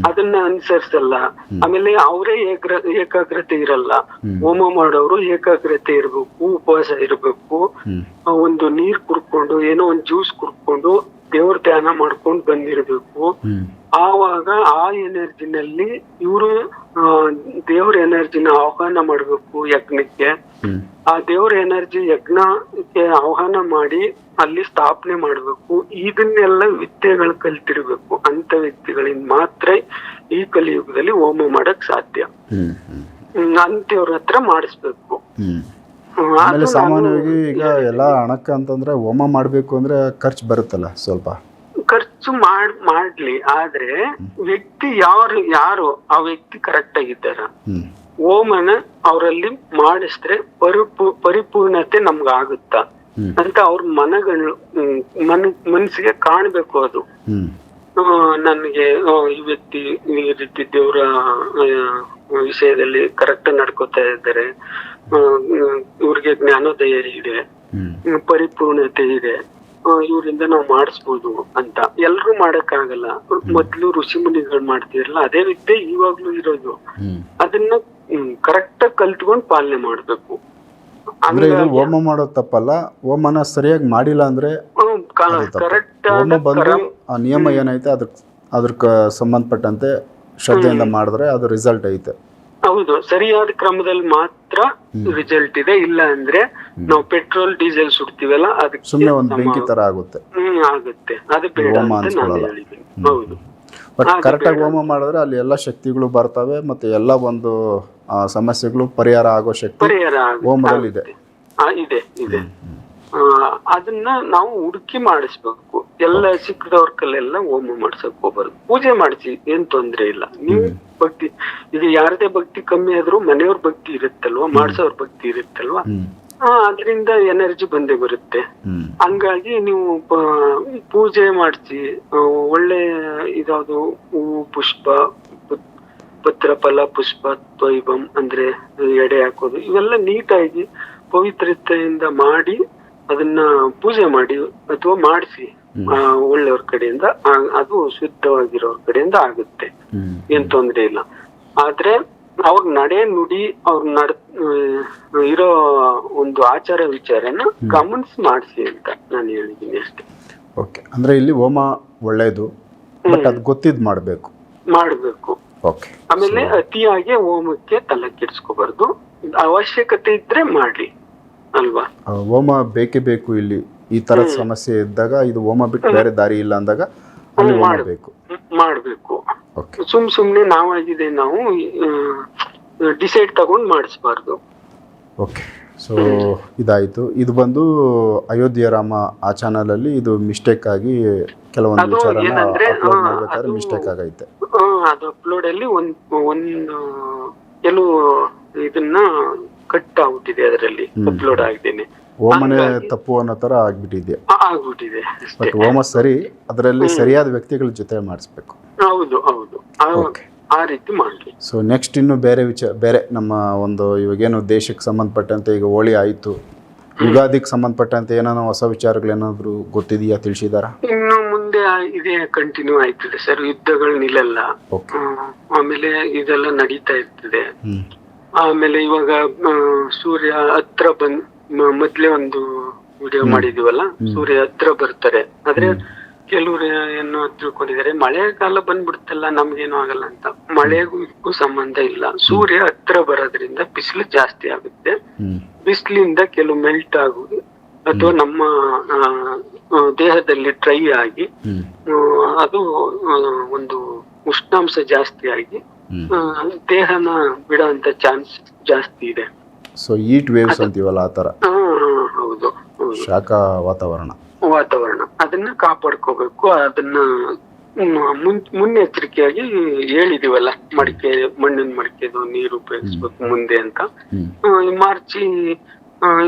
ಅದನ್ನ ಅನುಸರಿಸಲ್ಲ. ಆಮೇಲೆ ಅವರೇ ಏಕಾಗ್ರತೆ ಇರಲ್ಲ. ಹೋಮ ಮಾಡೋರು ಏಕಾಗ್ರತೆ ಇರ್ಬೇಕು, ಉಪವಾಸ ಇರ್ಬೇಕು, ಒಂದು ನೀರ್ ಕುಡ್ಕೊಂಡು, ಏನೋ ಒಂದ್ ಜ್ಯೂಸ್ ಕುಡ್ಕೊಂಡು ದೇವ್ರ ಧ್ಯಾನ ಮಾಡ್ಕೊಂಡು ಬಂದಿರ್ಬೇಕು. ಆವಾಗ ಆ ಎನರ್ಜಿನಲ್ಲಿ ಇವರು ದೇವ್ರ ಎನರ್ಜಿನ ಆಹ್ವಾನ ಮಾಡ್ಬೇಕು ಯಜ್ಞಕ್ಕೆ. ಆ ದೇವ್ರ ಎನರ್ಜಿ ಯಜ್ಞಕ್ಕೆ ಆಹ್ವಾನ ಮಾಡಿ ಅಲ್ಲಿ ಸ್ಥಾಪನೆ ಮಾಡ್ಬೇಕು. ಇದನ್ನೆಲ್ಲ ವಿದ್ಯೆಗಳು ಕಲ್ತಿರ್ಬೇಕು. ಅಂತ ವ್ಯಕ್ತಿಗಳಿಂದ ಮಾತ್ರ ಈ ಕಲಿಯುಗದಲ್ಲಿ ಹೋಮ ಮಾಡಕ್ ಸಾಧ್ಯ. ಅಂತವ್ರ ಹತ್ರ ಮಾಡಿಸ್ಬೇಕು. ಆಮೇಲೆ ಸಾಮಾನ್ಯವಾಗಿ ಈಗ ಎಲ್ಲ ಹಣಕ್ಕೆ ಅಂತಂದ್ರೆ ಹೋಮ ಮಾಡ್ಬೇಕು ಅಂದ್ರೆ ಖರ್ಚು ಬರುತ್ತಲ್ಲ, ಸ್ವಲ್ಪ ಖರ್ಚು ಮಾಡ್ಲಿ. ಆದ್ರೆ ವ್ಯಕ್ತಿ ಯಾರು ಆ ವ್ಯಕ್ತಿ ಕರೆಕ್ಟ್ ಆಗಿದ್ದಾರ, ಹೋಮನ ಅವರಲ್ಲಿ ಮಾಡಿಸಿದ್ರೆ ಪರಿಪೂರ್ಣತೆ ನಮ್ಗ ಆಗುತ್ತಾ ಅಂತ ಅವ್ರ ಮನಸ್ಸಿಗೆ ಕಾಣ್ಬೇಕು. ಅದು ನನ್ಗೆ ಈ ವ್ಯಕ್ತಿ ಈ ರೀತಿ ದೇವ್ರ ವಿಷಯದಲ್ಲಿ ಕರೆಕ್ಟ್ ನಡ್ಕೋತಾ ಇದ್ದಾರೆ, ಇವ್ರಿಗೆ ಜ್ಞಾನೋದಯ ಇದೆ, ಪರಿಪೂರ್ಣತೆ ಇದೆ, ಇವರಿಂದ ನಾವು ಮಾಡಿಸ್ಬೋದು ಅಂತ. ಎಲ್ರು ಮಾಡಕ್ಕಾಗಲ್ಲ. ಮೊದ್ಲು ಋಷಿ ಮುನಿಗಳು ಮಾಡ್ತಿರಲ್ಲ, ಅದೇ ವಿದ್ಯೆ ಇವಾಗ್ಲೂ ಇರೋದು. ಅದನ್ನ ಕರೆಕ್ಟ್ ಆಗಿ ಕಲ್ತ್ಕೊಂಡ್ ಪಾಲನೆ ಮಾಡ್ಬೇಕು. ಅಂದ್ರೆ ಇದು ಹೋಮ ಮಾಡೋದು ತಪ್ಪಲ್ಲ, ಹೋಮನ ಸರಿಯಾಗಿ ಮಾಡಿಲ್ಲ ಅಂದ್ರೆ ಕರೆಕ್ಟ್ ಹೋಮ ಬಂದು ಆ ನಿಯಮ ಏನೈತೆ ಅದಕ್ಕೆ ಸಂಬಂಧಪಟ್ಟಂತೆ ಶ್ರದ್ಧೆಯಿಂದ ಮಾಡಿದ್ರೆ ಅದು ರಿಸಲ್ಟ್ ಐತೆ. ಹೌದು, ಸರಿಯಾದ ಕ್ರಮದಲ್ಲಿ ಮಾತ್ರ ರಿಸಲ್ಟ್ ಇದೆ. ಇಲ್ಲ ಅಂದ್ರೆ ನಾವು ಪೆಟ್ರೋಲ್ ಡೀಸೆಲ್ ಸುಡ್ತೀವಲ್ಲ, ಅದಕ್ಕೆ ಸುಮ್ಮನೆ ಒಂದು ಬೆಂಕಿ ತರ ಆಗುತ್ತೆ. ಆಗುತ್ತೆ, ಅದು ಬೇಡ ಅಂತ ನಾನು ಹೇಳಿದ್ದೀನಿ. ಹೌದು, ಬಟ್ ಕರೆಕ್ಟ್ ಆಗಿ ಹೋಮ ಮಾಡಿದ್ರೆ ಅಲ್ಲಿ ಎಲ್ಲ ಶಕ್ತಿಗಳು ಬರ್ತವೆ, ಮತ್ತೆ ಎಲ್ಲ ಒಂದು ಸಮಸ್ಯೆಗಳು ಪರಿಹಾರ ಆಗೋ ಶಕ್ತಿ ಹೋಮದಲ್ಲಿ ಇದೆ. ಇದೆ. ಅದನ್ನ ನಾವು ಹುಡುಕಿ ಮಾಡಿಸ್ಬೇಕು. ಎಲ್ಲ ಸಿಕ್ಕದವ್ರ ಕಲ್ಲೆಲ್ಲ ಹೋಮ ಮಾಡ್ಸಕ್ ಹೋಗ್ಬಾರ್ದು. ಪೂಜೆ ಮಾಡಿಸಿ, ಏನ್ ತೊಂದ್ರೆ ಇಲ್ಲ. ನೀವು ಭಕ್ತಿ, ಈಗ ಯಾರದೇ ಭಕ್ತಿ ಕಮ್ಮಿ ಆದ್ರೂ ಮನೆಯವ್ರ ಭಕ್ತಿ ಇರುತ್ತಲ್ವಾ, ಮಾಡ್ಸೋರ್ ಭಕ್ತಿ ಇರುತ್ತಲ್ವಾ, ಅದರಿಂದ ಎನರ್ಜಿ ಬಂದೇ ಬರುತ್ತೆ. ಹಂಗಾಗಿ ನೀವು ಪೂಜೆ ಮಾಡಿಸಿ, ಒಳ್ಳೆ ಇದಾವುದು ಹೂವು, ಪುಷ್ಪ, ಪತ್ರ, ಫಲ, ಪುಷ್ಪ, ದ್ವೈಭಂ ಅಂದ್ರೆ ಎಡೆ ಹಾಕೋದು, ಇವೆಲ್ಲ ನೀಟಾಗಿ ಪವಿತ್ರತೆಯಿಂದ ಮಾಡಿ ಅದನ್ನ ಪೂಜೆ ಮಾಡಿ ಅಥವಾ ಮಾಡಿಸಿ ಒಳ್ಳೆಯವ್ರ ಕಡೆಯಿಂದ, ಅದು ಶುದ್ಧವಾಗಿರೋರ್ ಕಡೆಯಿಂದ ಆಗುತ್ತೆ, ಏನ್ ತೊಂದ್ರೆ ಇಲ್ಲ. ಆದ್ರೆ ಅವ್ರ ನಡೆ ನುಡಿ, ಅವ್ರ ಇರೋ ಒಂದು ಆಚಾರ ವಿಚಾರನ ಗಮನಿಸಿ ಮಾಡಿಸಿ ಅಂತ ನಾನು ಹೇಳಿದ್ದೀನಿ ಅಷ್ಟೇ. ಓಕೆ, ಅಂದ್ರೆ ಇಲ್ಲಿ ಹೋಮ ಒಳ್ಳೇದು, ಬಟ್ ಅದು ಗೊತ್ತಿದ್ ಮಾಡ್ಬೇಕು. ಆಮೇಲೆ ಅತಿಯಾಗಿ ಹೋಮಕ್ಕೆ ತಲೆ ಕೆಡಿಸ್ಕೋಬಾರ್ದು. ಅವಶ್ಯಕತೆ ಇದ್ರೆ ಮಾಡ್ಲಿ ಅಲ್ವಾ. ಹೋಮ ಬೇಕೇ ಬೇಕು ಇಲ್ಲಿ ಈ ಥರದ ಸಮಸ್ಯೆ ಇದ್ದಾಗ, ಇದು ಹೋಮ ಬಿಟ್ಟು ಬೇರೆ ದಾರಿ ಇಲ್ಲ ಅಂದಾಗ ಅಲ್ಲಿ ಹೋಮ ಬೇಕು, ಮಾಡ್ಬೇಕು. ಓಕೆ. ಸುಮ್ನೆ ನಾವಾಗಿದೆ ನಾವು ಡಿಸೈಡ್ ತಗೊಂಡ್ ಮಾಡಿಸ್ಬಾರ್ದು. ಓಕೆ. ಸೊ ಇದಾಯಿತು. ಇದು ಬಂದು ಅಯೋಧ್ಯೆ ರಾಮ ಆ ಚಾನಲಲ್ಲಿ ಇದು ಮಿಸ್ಟೇಕ್ ಆಗಿ ಕೆಲವೊಂದು ವಿಚಾರನ ಅಪ್ಲೋಡ್ ಮಾಡಬೇಕಾದ್ರೆ ಮಿಸ್ಟೇಕ್ ಆಗೈತೆ. ಅದು ಅಪ್ಲೋಡ್ ಅಲ್ಲಿ ಒಂದು ಕೆಲವು ಇದನ್ನ ಕಟ್ ಆಗ್ಬಿಟ್ಟಿದೆ, ಅದರಲ್ಲಿ ಅಪ್ಲೋಡ್ ಆಗಿದ್ದೇನೆ. ಹೋಮನೆ ತಪ್ಪು ಅನ್ನೋ ಥರ ಆಗ್ಬಿಟ್ಟಿದೆ. ಅಷ್ಟೇ. ಬಟ್ ಹೋಮ ಸರಿ, ಅದರಲ್ಲಿ ಸರಿಯಾದ ವ್ಯಕ್ತಿಗಳ ಜೊತೆ ಮಾಡಿಸ್ಬೇಕು. ಹೌದು ಆ ರೀತಿ ಮಾಡ್ಲಿ. ಸೊ ನೆಕ್ಸ್ಟ್ ಇನ್ನು ಬೇರೆ ನಮ್ಮ ಒಂದು ಇವಾಗೇನು ದೇಶಕ್ಕೆ ಸಂಬಂಧಪಟ್ಟಂತೆ ಈಗ ಹೋಳಿ ಆಯಿತು, ಯುಗಾದಿಗೆ ಸಂಬಂಧಪಟ್ಟಂತೆ ಏನಾದ್ರು ಹೊಸ ವಿಚಾರಗಳೇನಾದ್ರು ಗೊತ್ತಿದೆಯಾ, ತಿಳಿಸಿದಾರ? ಇನ್ನು ಮುಂದೆ ಇದೇ ಕಂಟಿನ್ಯೂ ಆಯ್ತದೆ ಸರ್, ಯುದ್ಧಗಳು ನಿಲ್ಲಲ್ಲ. ಆಮೇಲೆ ಇದೆಲ್ಲ ನಡೀತಾ ಇರ್ತದೆ. ಆಮೇಲೆ ಇವಾಗ ಸೂರ್ಯ ಹತ್ರ ಮೊದ್ಲೇ ಒಂದು ವಿಡಿಯೋ ಮಾಡಿದೀವಲ್ಲ, ಸೂರ್ಯ ಹತ್ರ ಬರ್ತಾರೆ. ಆದ್ರೆ ಕೆಲವರು ಏನು ತಿಳ್ಕೊಂಡಿದ್ದಾರೆ, ಮಳೆಗಾಲ ಬಂದ್ಬಿಡ್ತಲ್ಲ ನಮ್ಗೇನು ಆಗಲ್ಲ ಅಂತ. ಮಳೆಗೂ ಸಂಬಂಧ ಇಲ್ಲ. ಸೂರ್ಯ ಹತ್ರ ಬರೋದ್ರಿಂದ ಬಿಸಿಲು ಜಾಸ್ತಿ ಆಗುತ್ತೆ. ಬಿಸಿಲಿಂದ ಕೆಲವು ಮೆಲ್ಟ್ ಆಗಿ ಅಥವಾ ನಮ್ಮ ದೇಹದಲ್ಲಿ ಡ್ರೈ ಆಗಿ ಅದು ಒಂದು ಉಷ್ಣಾಂಶ ಜಾಸ್ತಿ ಆಗಿ ದೇಹನ ಬಿಡೋಂತ ಚಾನ್ಸ್ ಜಾಸ್ತಿ ಇದೆ. ಸೊ ಹೀಟ್ ವೇವ್ಸ್ ಅಂತೀವಲ್ಲ ಆ ತರ. ಹೌದು, ಶಾಖ ವಾತಾವರಣ ಅದನ್ನ ಕಾಪಾಡ್ಕೋಬೇಕು. ಅದನ್ನ ಮುನ್ನೆಚ್ಚರಿಕೆಯಾಗಿ ಹೇಳಿದೀವಲ್ಲ, ಮಣ್ಣಿನ ಮಡಿಕೆದು ನೀರು ಉಪಯೋಗಿಸ್ಬೇಕು ಮುಂದೆ ಅಂತ. ಮಾರ್ಚ್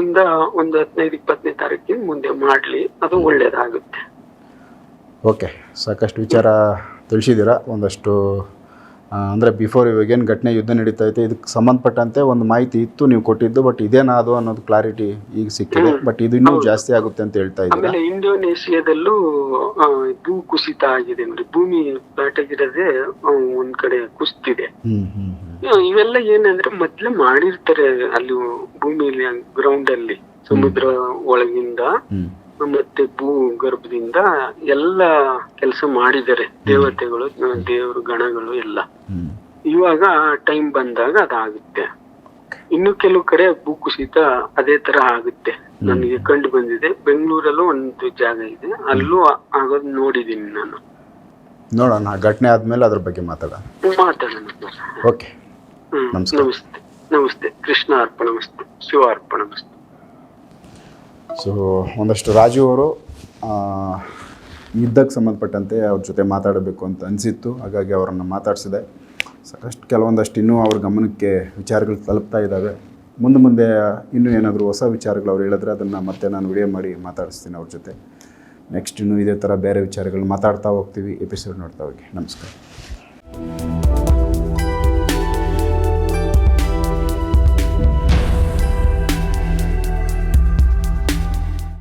ಇಂದ ಒಂದು 15-20ನೇ ತಾರೀಕಿನ ಮುಂದೆ ಮಾಡ್ಲಿ, ಅದು ಒಳ್ಳೇದಾಗುತ್ತೆ. ಓಕೆ, ಸಾಕಷ್ಟು ವಿಚಾರ ತಿಳಿಸಿದ್ದೀರಾ. ಒಂದಷ್ಟು ಅಂದರೆ ಬಿಫೋರ್ ಇವಾಗೇನು ಘಟನೆ ಯುದ್ಧ ನಡೀತಾ ಐತೆ, ಇದಕ್ಕೆ ಸಂಬಂಧಪಟ್ಟಂತೆ ಒಂದು ಮಾಹಿತಿ ಇತ್ತು ನೀವು ಕೊಟ್ಟಿದ್ದು, ಬಟ್ ಇದೇನಾ ಅದು ಅನ್ನೋದು ಕ್ಲಾರಿಟಿ ಈಗ ಸಿಕ್ಕಿದೆ. ಬಟ್ ಇದು ಇನ್ನೂ ಜಾಸ್ತಿ ಆಗುತ್ತೆ ಅಂತ ಹೇಳ್ತಾ ಇದ್ದೀರಾ. ಆಮೇಲೆ ಇಂಡೋನೇಷಿಯಾದಲ್ಲೂ ಭೂ ಕುಸಿತ ಆಗಿದೆ ನೋಡಿ, ಭೂಮಿ ಫ್ಲಾಟಾಗಿರೋದೇ ಒಂದ್ ಕಡೆ ಕುಸಿತಿದೆ. ಇವೆಲ್ಲ ಏನಂದ್ರೆ ಮೊದ್ಲೇ ಮಾಡಿರ್ತಾರೆ ಅಲ್ಲಿ ಭೂಮಿಯಲ್ಲಿ, ಗ್ರೌಂಡ್ ಅಲ್ಲಿ, ಸಮುದ್ರ ಒಳಗಿಂದ ಮತ್ತೆ ಭೂ ಗರ್ಭದಿಂದ ಎಲ್ಲ ಕೆಲಸ ಮಾಡಿದ್ದಾರೆ ದೇವತೆಗಳು, ದೇವರು ಗಣಗಳು ಎಲ್ಲ. ಇವಾಗ ಟೈಮ್ ಬಂದಾಗ ಅದಾಗುತ್ತೆ. ಇನ್ನು ಕೆಲವು ಕಡೆ ಭೂಕುಸಿತ ಅದೇ ತರ ಆಗುತ್ತೆ. ನನಗೆ ಕಂಡು ಬಂದಿದೆ. ಬೆಂಗಳೂರಲ್ಲೂ ಒಂದು ಜಾಗ ಇದೆ, ಅಲ್ಲೂ ಆಗೋದು ನೋಡಿದೀನಿ ನಾನು. ನೋಡೋಣ, ಘಟನೆ ಆದ್ಮೇಲೆ ಅದ್ರ ಬಗ್ಗೆ ಮಾತಾಡೋಣ. ಓಕೆ, ನಮಸ್ತೆ. ಕೃಷ್ಣ ಅರ್ಪಣಮಸ್ತು, ಶಿವ ಅರ್ಪಣಮಸ್ತು. ಸೊ ಒಂದಷ್ಟು ರಾಜು ಅವರು ಯುದ್ಧಕ್ಕೆ ಸಂಬಂಧಪಟ್ಟಂತೆ ಅವ್ರ ಜೊತೆ ಮಾತಾಡಬೇಕು ಅಂತ ಅನಿಸಿತ್ತು, ಹಾಗಾಗಿ ಅವರನ್ನು ಮಾತಾಡಿಸಿದೆ. ಸಾಕಷ್ಟು ಕೆಲವೊಂದಷ್ಟು ಇನ್ನೂ ಅವ್ರ ಗಮನಕ್ಕೆ ವಿಚಾರಗಳು ತಲುಪ್ತಾ ಇದ್ದಾವೆ. ಮುಂದೆ ಇನ್ನೂ ಏನಾದರೂ ಹೊಸ ವಿಚಾರಗಳು ಅವ್ರು ಹೇಳಿದ್ರೆ ಅದನ್ನು ಮತ್ತೆ ನಾನು ವಿಡಿಯೋ ಮಾಡಿ ಮಾತಾಡಿಸ್ತೀನಿ ಅವ್ರ ಜೊತೆ. ನೆಕ್ಸ್ಟ್ ಇನ್ನೂ ಇದೇ ಥರ ಬೇರೆ ವಿಚಾರಗಳು ಮಾತಾಡ್ತಾ ಹೋಗ್ತೀವಿ. ಎಪಿಸೋಡ್ ನೋಡ್ತಾ ಹೋಗಿ. ನಮಸ್ಕಾರ.